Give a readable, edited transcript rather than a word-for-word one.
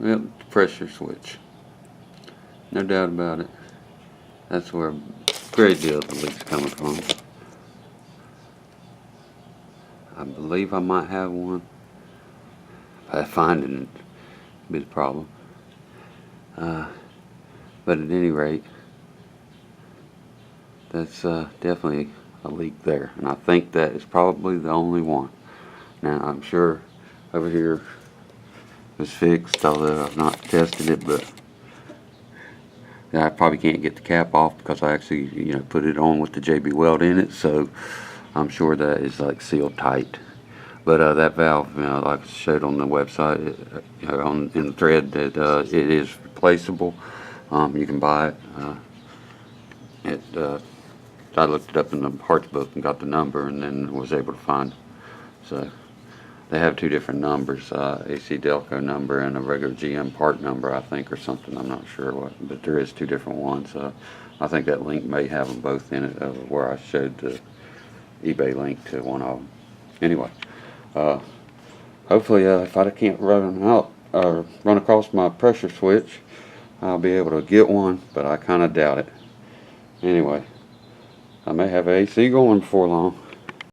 Yep, pressure switch. No doubt about it. That's where a great deal of the leak's coming from. I believe I might have one. Finding it would be the problem. But at any rate, that's definitely a leak there. And I think that is probably the only one. Now, I'm sure over here is fixed, although I've not tested it, but I probably can't get the cap off because I actually, put it on with the JB Weld in it, so I'm sure that is like sealed tight. But that valve, like I showed on the website, in the thread, that it is replaceable. You can buy it. I looked it up in the parts book and got the number, and then was able to find it. So they have two different numbers, AC Delco number and a regular GM part number, I think, or something. I'm not sure what, but there is two different ones. I think that link may have them both in it, where I showed the eBay link to one of them. Anyway, hopefully, if I can't run across my pressure switch, I'll be able to get one, but I kind of doubt it. Anyway, I may have AC going before long.